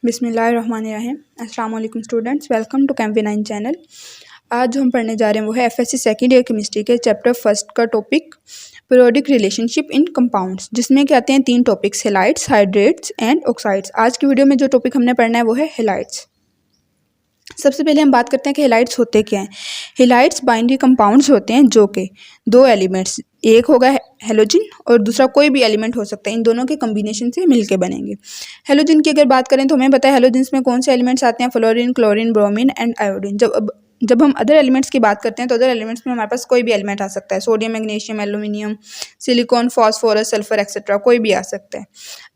बिस्मिल्लाहिर्रहमानिर्रहीम। अस्सलाम वालेकुम स्टूडेंट्स, वेलकम टू कैंप9 चैनल। आज जो हम पढ़ने जा रहे हैं वो है एफएससी सेकेंड ईयर केमिस्ट्री के चैप्टर फर्स्ट का topic periodic relationship in compounds, जिसमें क्या आते हैं 3 topics, halides, hydrates and oxides. आज की वीडियो में जो टॉपिक हमने पढ़ना है वो है हेलाइड्स। सबसे पहले हम बात करते हैं कि हेलाइड्स होते क्या हैं। हेलाइड्स बाइनरी कंपाउंड्स होते हैं जो कि 2 एलिमेंट्स, एक होगा हेलोजन और दूसरा कोई भी एलिमेंट हो सकता है, इन दोनों के कॉम्बिनेशन से मिलके बनेंगे। हेलोजन की अगर बात करें तो हमें पता है हेलोजन्स में कौन से एलिमेंट्स आते हैं, fluorine, chlorine, bromine and iodine. जब हम अदर एलिमेंट्स की बात करते हैं तो अदर एलिमेंट्स में हमारे पास कोई भी एलिमेंट आ सकता है, sodium, magnesium, aluminium, silicon, phosphorus, sulphur etcetera, कोई भी आ सकता है।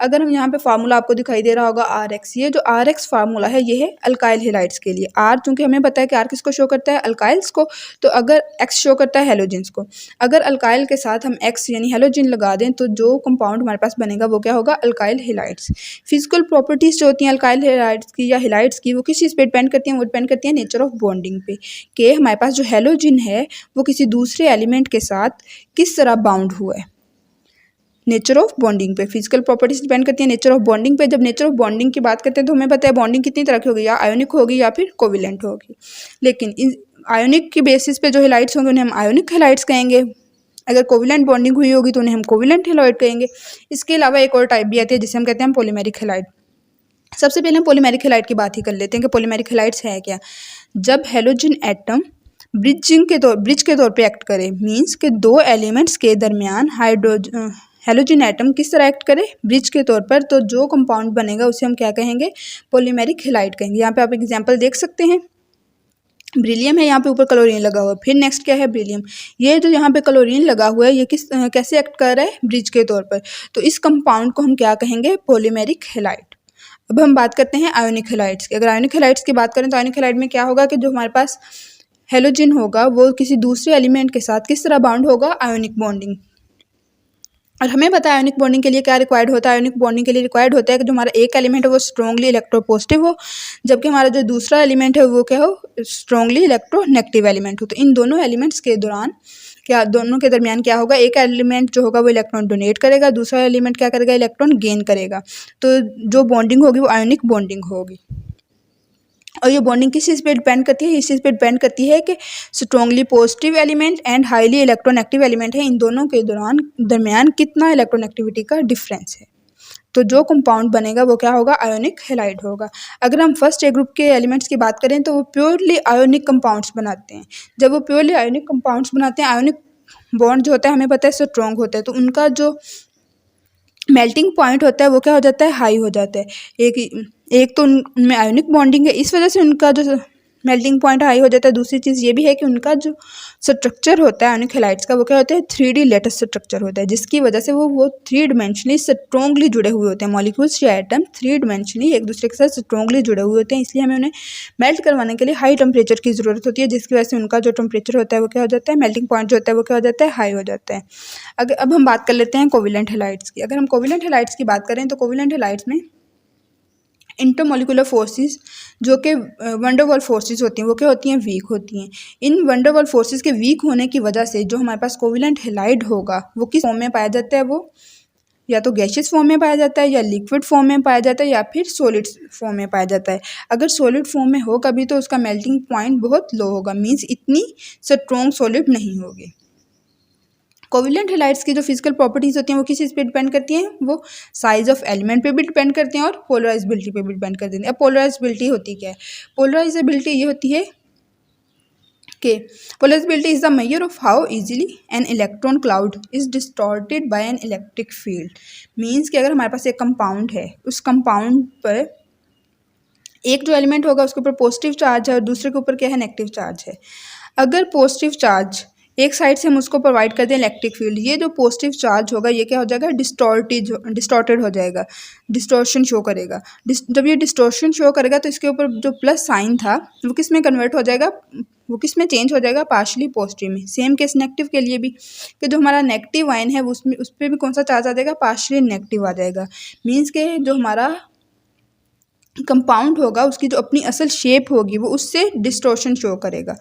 अगर हम यहाँ पे फार्मूला आपको दिखाई दे रहा होगा RX, ये जो RX फार्मूला है ये है अल्काइल हेलाइड्स के लिए। R चूंकि हमें पता है कि R किसको शो करता है, अल्काइल्स को, तो अगर X शो करता है हेलोजन्स को। अगर अल्काइल के साथ हम X यानी हेलोजन लगा दें तो जो कंपाउंड हमारे पास बनेगा वो क्या होगा, अल्काइल हेलाइड्स। फिजिकल प्रॉपर्टीज जो होती हैं अल्काइल हेलाइड्स की या हेलाइड्स की, वो किस चीज़ पे डिपेंड करती हैं, वो डिपेंड करती है नेचर ऑफ बॉन्डिंग पे, कि हमारे पास जो हेलोजन है वो किसी दूसरे एलिमेंट के साथ किस तरह बाउंड हुआ है, नेचर ऑफ बॉन्डिंग पे। फिजिकल प्रॉपर्टीज डिपेंड करती है नेचर ऑफ बॉन्डिंग पे। जब नेचर ऑफ बॉन्डिंग की बात करते हैं तो हमें पता है बॉन्डिंग कितनी तरह की होगी, या आयोनिक होगी या फिर कोविलेंट होगी। लेकिन इन आयोनिक की बेसिस पे जो हेलाइड्स होंगे उन्हें हम आयोनिक हेलाइड्स कहेंगे, अगर कोविलेंट बॉन्डिंग हुई होगी तो उन्हें हम कोविलेंट हेलाइड कहेंगे। इसके अलावा एक और टाइप भी आती है जिसे हम कहते हैं पॉलीमेरिक हेलाइड। सबसे पहले हम पॉलीमेरिक हेलाइड की बात ही कर लेते हैं कि पॉलीमेरिक हेलाइड्स है क्या। जब हेलोजन एटम ब्रिज के तौर पे एक्ट करे, मींस के 2 एलिमेंट्स के दरमियान हेलोजन एटम किस तरह एक्ट करे, ब्रिज के तौर पर, तो जो कंपाउंड बनेगा उसे हम क्या कहेंगे, पॉलीमेरिक हेलाइड कहेंगे। यहाँ पे आप एग्जांपल देख सकते हैं, ब्रिलियम है, यहाँ पे ऊपर क्लोरीन लगा हुआ है। फिर नेक्स्ट क्या है, ब्रिलियम। ये जो यहाँ पे क्लोरीन लगा हुआ है ये कैसे एक्ट कर रहा है, ब्रिज के तौर पर, तो इस कंपाउंड को हम क्या कहेंगे, पॉलीमेरिक हेलाइड। अब हम बात करते हैं आयोनिक हेलाइड्स की। अगर आयोनिक हेलाइड्स की बात करें तो आयोनिक हेलाइड में क्या होगा कि जो हमारे पास हेलोजन होगा वो किसी दूसरे एलिमेंट के साथ किस तरह बाउंड होगा, आयोनिक बॉन्डिंग। और हमें पता है आयोनिक बॉन्डिंग के लिए क्या रिक्वायर्ड होता है, आयोनिक बॉन्डिंग के लिए रिक्वायर्ड होता है कि जो हमारा एक एलिमेंट है वो स्ट्रॉन्गली इलेक्ट्रोपॉजिटिव हो, जबकि हमारा जो दूसरा एलिमेंट है वो क्या हो, स्ट्रॉन्गली इलेक्ट्रोनेगेटिव एलिमेंट हो। तो इन दोनों एलिमेंट्स के दौरान क्या, दोनों के दरमियान क्या होगा, एक एलिमेंट जो होगा वो इलेक्ट्रॉन डोनेट करेगा, दूसरा एलिमेंट क्या करेगा, इलेक्ट्रॉन गेन करेगा। तो जो बॉन्डिंग होगी वो आयोनिक बॉन्डिंग होगी। और ये बॉन्डिंग किस चीज़ पे डिपेंड करती है, इस चीज़ पे डिपेंड करती है कि strongly positive element and highly electronegative element है, इन दोनों के दरमियान कितना इलेक्ट्रोनेगेटिविटी का डिफरेंस है। तो जो कंपाउंड बनेगा वो क्या होगा, आयोनिक हेलाइड होगा। अगर हम फर्स्ट ए ग्रुप के एलिमेंट्स की बात करें तो वो प्योरली आयोनिक कंपाउंड्स बनाते हैं। जब वो प्योरली आयोनिक कंपाउंड्स बनाते हैं, आयोनिक बॉन्ड जो होता है हमें पता है स्ट्रॉन्ग होता है, तो उनका जो मेल्टिंग पॉइंट होता है वो क्या हो जाता है, हाई हो जाता है। एक तो उनमें आयोनिक बॉन्डिंग है, इस वजह से उनका जो मेल्टिंग पॉइंट हाई हो जाता है। दूसरी चीज़ ये भी है कि उनका जो स्ट्रक्चर होता है आयोनिक हेलाइड्स का वो क्या होता है, 3D लेटेस्ट स्ट्रक्चर होता है, जिसकी वजह से वो 3 डिमेंशनली स्ट्रॉन्गली जुड़े हुए होते हैं। मॉलिक्यूल्स या एटम 3 डिमेंशनली एक दूसरे के साथ स्ट्रॉन्गली जुड़े हुए होते हैं, इसलिए हमें उन्हें मेल्ट करवाने के लिए हाई टेम्परेचर की ज़रूरत होती है, जिसकी वजह से उनका जो टेम्परेचर होता है वो क्या हो जाता है, मेल्टिंग पॉइंट जो होता है वो क्या हो जाता है, हाई हो जाता है। अब हम बात कर लेते हैं कोविलेंट हेलाइड्स की। अगर हम कोविलेंट हेलाइड्स की बात करें तो कोविलेंट हेलाइड्स में इंटरमोलिकुलर फोर्सेस जो कि वंडरवॉल फोर्सेस होती हैं वो क्या होती हैं, वीक होती हैं। इन वंडरवॉल फोर्सेस के वीक होने की वजह से जो हमारे पास कोविलेंट हेलाइड होगा वो किस फॉर्म में पाया जाता है, वो या तो गैशियस फॉर्म में पाया जाता है, या लिक्विड फॉर्म में पाया जाता है, या फिर सॉलिड फॉर्म में पाया जाता है। अगर सॉलिड फॉर्म में हो कभी तो उसका मेल्टिंग पॉइंट बहुत लो होगा, मीन्स इतनी स्ट्रॉन्ग सॉलिड नहीं होगी। कोविलेंट हेलाइड्स की जो फिजिकल प्रॉपर्टीज होती हैं वो किस चीज़ पे डिपेंड करती हैं, वो साइज ऑफ एलिमेंट पे भी डिपेंड करती हैं और पोलराइजेबिलिटी पे भी डिपेंड करती हैं। अब पोलराइजेबिलिटी होती क्या है, पोलराइजेबिलिटी ये होती है कि polarizability is the measure of how easily an electron cloud is distorted by an electric field. Means कि अगर हमारे पास एक कंपाउंड है, उस कंपाउंड पर एक जो एलिमेंट होगा उसके ऊपर पॉजिटिव चार्ज है और दूसरे के ऊपर क्या है, नेगेटिव चार्ज है। अगर पॉजिटिव चार्ज एक साइड से हम उसको प्रोवाइड कर दें इलेक्ट्रिक फील्ड, ये जो पॉजिटिव चार्ज होगा ये क्या हो जाएगा, डिस्टॉर्टेड हो जाएगा, डिस्टॉर्शन शो करेगा। जब ये डिस्टॉर्शन शो करेगा तो इसके ऊपर जो प्लस साइन था वो किस में कन्वर्ट हो जाएगा, वो किस में चेंज हो जाएगा, पार्शली पॉजिटिव में। सेम केस नेगेटिव के लिए भी, कि जो हमारा नेगेटिव आयन है उसमें उस पर भी कौन सा चार्ज आ जाएगा, पार्शली नेगेटिव आ जाएगा। मीन्स के जो हमारा कंपाउंड होगा उसकी जो अपनी असल शेप होगी वो उससे डिस्टॉर्शन शो करेगा,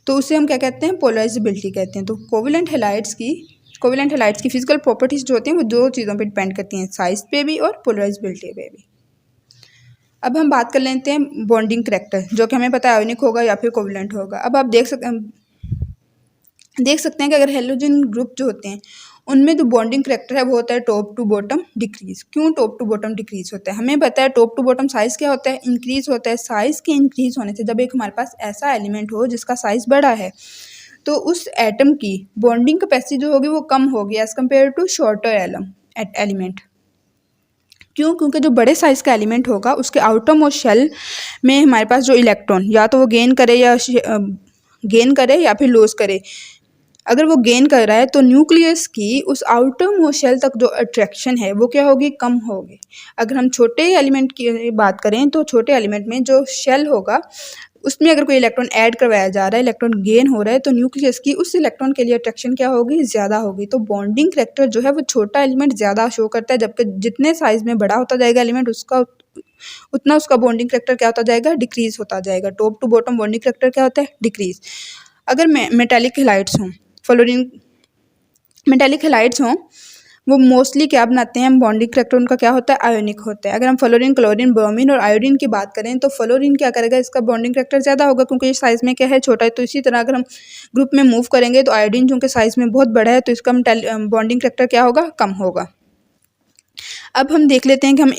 तो उसे हम क्या कहते हैं, पोलराइजेबिलिटी कहते हैं। तो कोविलेंट हेलाइड्स की फिजिकल प्रॉपर्टीज जो होती हैं वो 2 चीज़ों पे डिपेंड करती हैं, साइज पे भी और पोलराइजेबिलिटी पे भी। अब हम बात कर लेते हैं बॉन्डिंग करैक्टर, जो कि हमें पता है आयोनिक होगा या फिर कोवलेंट होगा। अब आप देख सकते हैं कि अगर हेलोजन ग्रुप जो होते हैं उनमें जो बॉन्डिंग करैक्टर है वो होता है टॉप टू बॉटम डिक्रीज। क्यों टॉप टू बॉटम डिक्रीज होता है? हमें पता है टॉप टू बॉटम साइज क्या होता है, इंक्रीज होता है। साइज के इंक्रीज होने से, जब एक हमारे पास ऐसा एलिमेंट हो जिसका साइज बड़ा है तो उस एटम की बॉन्डिंग कैपेसिटी जो होगी वो कम होगी as compare to shorter element. क्यों? क्योंकि जो बड़े साइज का एलिमेंट होगा उसके आउटर मोस्ट शेल में हमारे पास जो इलेक्ट्रॉन या तो वो गेन करे या फिर लॉस करे। अगर वो गेन कर रहा है तो न्यूक्लियस की उस आउटर मोस्ट शेल तक जो अट्रैक्शन है वो क्या होगी, कम होगी। अगर हम छोटे एलिमेंट की बात करें तो छोटे एलिमेंट में जो शेल होगा उसमें अगर कोई इलेक्ट्रॉन ऐड करवाया जा रहा है, इलेक्ट्रॉन गेन हो रहा है, तो न्यूक्लियस की उस इलेक्ट्रॉन के लिए अट्रैक्शन क्या होगी, ज़्यादा होगी। तो बॉन्डिंग करैक्टर जो है वो छोटा एलिमेंट ज़्यादा शो करता है, जबकि जितने साइज में बड़ा होता जाएगा एलिमेंट उतना उसका बॉन्डिंग करैक्टर क्या होता जाएगा, डिक्रीज होता जाएगा। Top to bottom bonding character क्या होता है, डिक्रीज। अगर मेटालिक हैलाइड्स हों, फ्लोरीन मेटालिक हैलाइड्स हों, वो मोस्टली क्या बनाते हैं, बॉन्डिंग करैक्टर उनका क्या होता है, आयोनिक होता है। अगर हम फ्लोरीन, क्लोरीन, ब्रोमीन और आयोडीन की बात करें तो फ्लोरीन क्या करेगा, इसका बॉन्डिंग करैक्टर ज़्यादा होगा क्योंकि ये साइज़ में क्या है, छोटा है। तो इसी तरह अगर हम ग्रुप में मूव करेंगे तो आयोडीन चूँकि साइज़ में बहुत बड़ा है तो इसका बॉन्डिंग करैक्टर क्या होगा, कम होगा। अब हम देख लेते हैं कि हम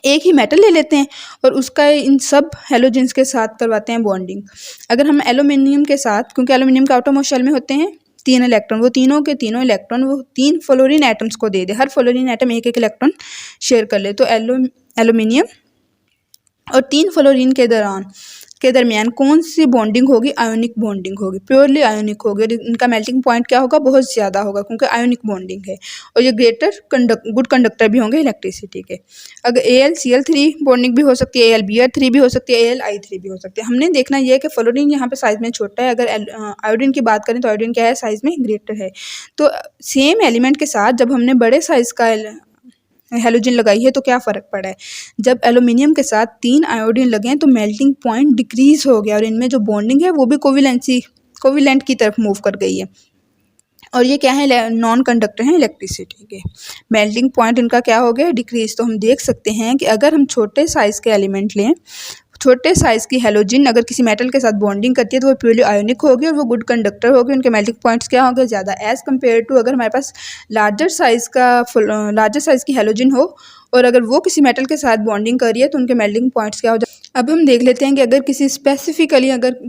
एक ही मेटल ले लेते हैं और उसका इन सब हेलोजेंस के साथ करवाते हैं बॉन्डिंग। अगर हम एल्यूमिनियम के साथ, क्योंकि एल्यूमिनियम के आउटर मोस्ट शेल में होते हैं 3 इलेक्ट्रॉन, वो तीनों के तीनों इलेक्ट्रॉन वो 3 फ्लोरीन एटम्स को दे दे, हर फ्लोरीन एटम एक एक इलेक्ट्रॉन शेयर कर ले, तो एल्यूमिनियम और 3 फ्लोरीन के दरमियान कौन सी बॉन्डिंग होगी, आयोनिक बॉन्डिंग होगी, प्योरली आयोनिक होगी। इनका मेल्टिंग पॉइंट क्या होगा, बहुत ज़्यादा होगा क्योंकि आयोनिक बॉन्डिंग है। और ये गुड कंडक्टर भी होंगे इलेक्ट्रिसिटी के। अगर AlCl3 बॉन्डिंग भी हो सकती है, AlBr3 भी हो सकती है, AlI3 भी हो सकती है। हमने देखना यह है कि फ्लोरीन यहाँ पे साइज में छोटा है, अगर आयोडीन की बात करें तो आयोडीन क्या है, साइज में ग्रेटर है। तो सेम एलिमेंट के साथ जब हमने बड़े साइज का हेलोजन लगाई है तो क्या फ़र्क पड़ा है, जब एल्यूमिनियम के साथ 3 आयोडीन लगे हैं तो मेल्टिंग पॉइंट डिक्रीज हो गया और इनमें जो बॉन्डिंग है वो भी कोविलेंट की तरफ मूव कर गई है। और ये क्या है, नॉन कंडक्टर हैं इलेक्ट्रिसिटी के। मेल्टिंग पॉइंट इनका क्या हो गया, डिक्रीज। तो हम देख सकते हैं कि अगर हम छोटे साइज़ के एलिमेंट लें, छोटे साइज़ की हेलोजन अगर किसी मेटल के साथ बॉन्डिंग करती है तो वो प्योरली आयोनिक होगी और वो गुड कंडक्टर होगी, उनके मेल्टिंग पॉइंट्स क्या होंगे, ज़्यादा, एज़ कम्पेयर टू अगर हमारे पास लार्जर साइज़ की हेलोजन हो और अगर वो किसी मेटल के साथ बॉन्डिंग कर रही है तो उनके मेल्टिंग पॉइंट्स क्या हो जाए। अब हम देख लेते हैं कि अगर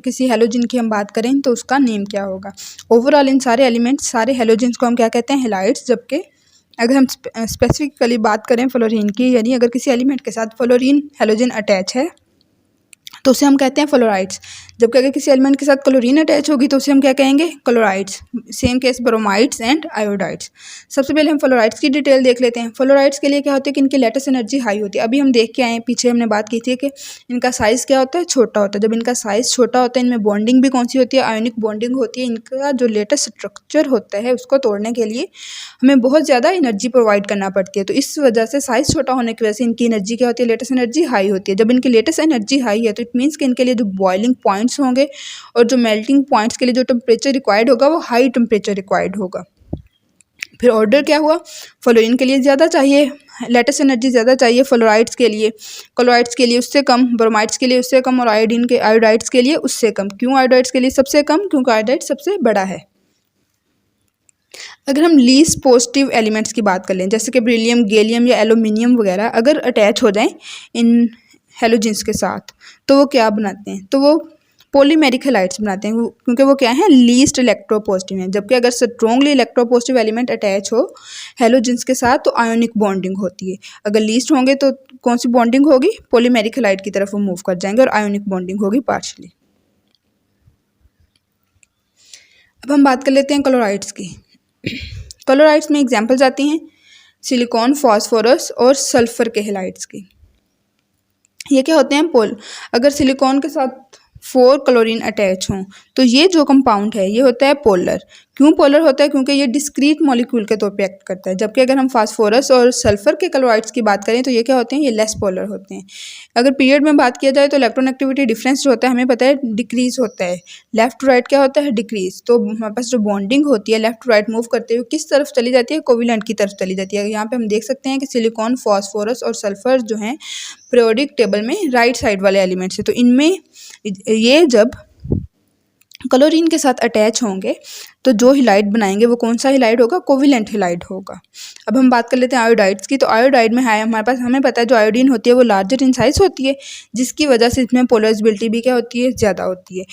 किसी हेलोजन की हम बात करें तो उसका नेम क्या होगा। ओवरऑल इन सारे एलिमेंट्स, सारे हेलोजन्स को हम क्या कहते हैं, हैलाइड्स। जबकि अगर हम स्पेसिफिकली बात करें फ्लोरीन की, यानी अगर किसी एलिमेंट के साथ फ्लोरीन हेलोजन अटैच है तो उसे हम कहते हैं फ्लोराइड्स। जबकि अगर किसी एलिमेंट के साथ क्लोरीन अटैच होगी तो उसे हम क्या कहेंगे, chlorides. Same case bromides and iodides. सबसे पहले हम फ्लोराइड्स की डिटेल देख लेते हैं। फ्लोराइड्स के लिए क्या होता है कि इनकी लेटेस्ट एनर्जी हाई होती है। अभी हम देख के आए, पीछे हमने बात की थी कि इनका साइज़ क्या होता है, छोटा होता है। जब इनका साइज़ छोटा होता है, इनमें बॉन्डिंग भी कौन सी होती है, आयोनिक बॉन्डिंग होती है। इनका जो लेटेस्ट स्ट्रक्चर होता है उसको तोड़ने के लिए हमें बहुत ज़्यादा एनर्जी प्रोवाइड करना पड़ती है। तो इस वजह से साइज़ छोटा होने की वजह से इनकी एनर्जी क्या होती है, लेटेस्ट एनर्जी हाई होती है। जब इनकी लेटेस्ट एनर्जी हाई है तो इट मीन्स कि इनके लिए जो बॉइलिंग पॉइंट्स होंगे और जो मेल्टिंग पॉइंट्स के लिए जो टेम्परेचर रिक्वायर्ड होगा वो हाई टेम्परेचर रिक्वायर्ड होगा। फिर ऑर्डर क्या हुआ, फ्लोरीन के लिए ज़्यादा चाहिए, लेटेस्ट एनर्जी ज़्यादा चाहिए, फ्लोराइड्स के लिए उससे कम, ब्रोमाइड्स के लिए उससे कम और आयोडाइड्स के लिए उससे कम। क्यों आयोडाइड्स के लिए सबसे कम, क्योंकि आयोडाइड सबसे बड़ा है। अगर हम लीस्ट पॉजिटिव एलिमेंट्स की बात कर लें, जैसे कि बेरिलियम, गैलियम या एल्यूमिनियम वगैरह, अगर अटैच हो जाएं इन हेलोजेंस के साथ तो वो क्या बनाते हैं, तो वो पॉलीमेरिक हैलाइड्स बनाते हैं, क्योंकि वो क्या है, लीस्ट इलेक्ट्रोपॉजिटिव हैं। जबकि अगर स्ट्रॉन्गली इलेक्ट्रोपॉजिटिव एलिमेंट अटैच हो हेलोजेंस के साथ तो आयोनिक बॉन्डिंग होती है। अगर लीस्ट होंगे तो कौन सी बॉन्डिंग होगी, पॉलीमेरिक हैलाइड की तरफ वो मूव कर जाएंगे और आयोनिक बॉन्डिंग होगी पार्शली। अब हम बात कर लेते हैं क्लोराइड्स की। क्लोराइड्स में एग्जाम्पल्स आती हैं सिलिकॉन, फॉस्फोरस और सल्फर के हैलाइड्स की। ये क्या होते हैं, अगर सिलिकॉन के साथ 4 क्लोरीन अटैच हों तो ये जो कंपाउंड है ये होता है पोलर। क्यों पोलर होता है? क्योंकि ये डिस्क्रीट मॉलिक्यूल के तौर पे एक्ट करता है, जबकि अगर हम फास्फोरस और सल्फर के क्लोराइड्स की बात करें तो ये क्या होते हैं? ये लेस पोलर होते हैं। अगर पीरियड में बात किया जाए तो इलेक्ट्रोनेगेटिविटी डिफरेंस जो होता है हमें पता है डिक्रीज होता है। लेफ्ट टू राइट क्या होता है? डिक्रीज। तो हमारे पास जो बॉन्डिंग होती है लेफ्ट टू राइट मूव करते हुए किस तरफ चली जाती है? कोविलेंट की तरफ चली जाती है। यहाँ पे हम देख सकते हैं कि सिलिकॉन, फॉस्फोरस और सल्फर जो हैं पीरियोडिक टेबल में राइट साइड वाले एलिमेंट्स है। तो इनमें ये जब क्लोरीन के साथ अटैच होंगे तो जो हिलाइड बनाएंगे वो कौन सा हिलाइड होगा? कोविलेंट हिलाइड होगा। अब हम बात कर लेते हैं आयोडाइड्स की। तो आयोडाइड में है हमारे पास, हमें पता है जो आयोडीन होती है वो लार्जर इन साइज होती है, जिसकी वजह से इसमें पोलराइजेबिलिटी भी क्या होती है? ज़्यादा होती है।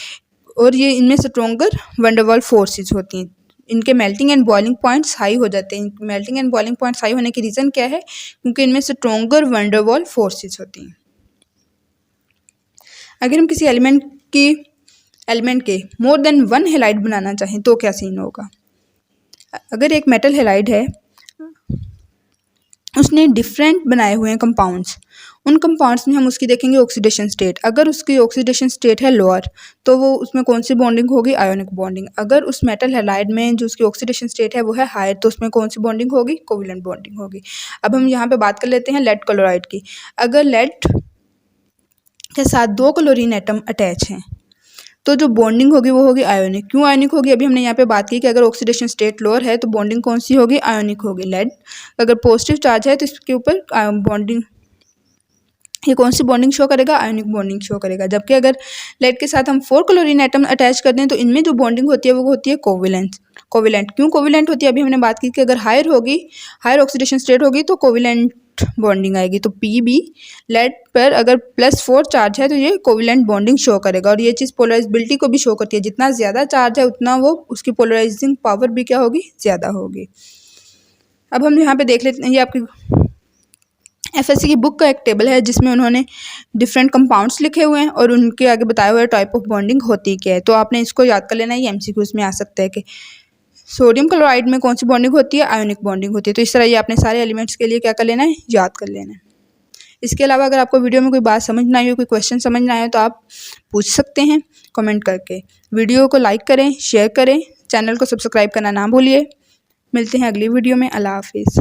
और ये इनमें stronger van der Waals forces होती हैं। इनके melting and boiling points high हो जाते हैं। Melting and boiling points high होने की रीज़न क्या है? क्योंकि इनमें stronger van der Waals forces होती हैं। अगर हम किसी एलिमेंट के मोर देन वन हेलाइड बनाना चाहें तो क्या सीन होगा? अगर एक मेटल हेलाइड है, उसने डिफरेंट बनाए हुए हैं कंपाउंड्स, उन कंपाउंड्स में हम उसकी देखेंगे ऑक्सीडेशन स्टेट। अगर उसकी ऑक्सीडेशन स्टेट है लोअर तो वो उसमें कौन सी बॉन्डिंग होगी? Ionic bonding. अगर उस मेटल हेलाइड में जो उसकी ऑक्सीडेशन स्टेट है वो है हायर तो उसमें कौन सी बॉन्डिंग होगी? कोवेलेंट बॉन्डिंग होगी। अब हम यहाँ पे बात कर लेते हैं लेड क्लोराइड की। अगर लेड के साथ दो क्लोरीन एटम अटैच हैं तो जो बॉन्डिंग होगी वो होगी आयोनिक। क्यों आयोनिक होगी? अभी हमने यहाँ पे बात की कि अगर ऑक्सीडेशन स्टेट लोअर है तो बॉन्डिंग कौन सी होगी? आयोनिक होगी। लेड अगर पॉजिटिव चार्ज है तो इसके ऊपर बॉन्डिंग, ये कौन सी बॉन्डिंग शो करेगा? आयोनिक बॉन्डिंग शो करेगा। जबकि अगर लेड के साथ हम 4 क्लोरीन एटम अटैच कर दें तो इनमें जो बॉन्डिंग होती है वो होती है कोविलेंट। क्यों कोविलेंट होती है? अभी हमने बात की कि अगर हायर होगी, हायर ऑक्सीडेशन स्टेट होगी तो कोविलेंट बॉन्डिंग आएगी। तो Pb लेड पर अगर +4 चार्ज है तो ये कोविलेंट बॉन्डिंग शो करेगा। और ये चीज़ पोलराइजेबिलिटी को भी शो करती है। जितना ज़्यादा चार्ज है उतना वो उसकी पोलराइजिंग पावर भी क्या होगी? ज़्यादा होगी। अब हम यहाँ पे देख लेते हैं, ये आपकी FSC की बुक का एक टेबल है जिसमें उन्होंने डिफरेंट कंपाउंड्स लिखे हुए हैं और उनके आगे बताया हुआ है टाइप ऑफ बॉन्डिंग होती क्या है। तो आपने इसको याद कर लेना है, ये MCQs में आ सकता है कि सोडियम क्लोराइड में कौन सी बॉन्डिंग होती है? आयोनिक बॉन्डिंग होती है। तो इस तरह ये आपने सारे एलिमेंट्स के लिए क्या कर लेना है? याद कर लेना है। इसके अलावा अगर आपको वीडियो में कोई बात समझ ना आई हो, कोई क्वेश्चन समझ ना आए हो तो आप पूछ सकते हैं कमेंट करके। वीडियो को लाइक करें, शेयर करें, चैनल को सब्सक्राइब करना ना भूलिए। मिलते हैं अगली वीडियो में। अल्लाह हाफिज़।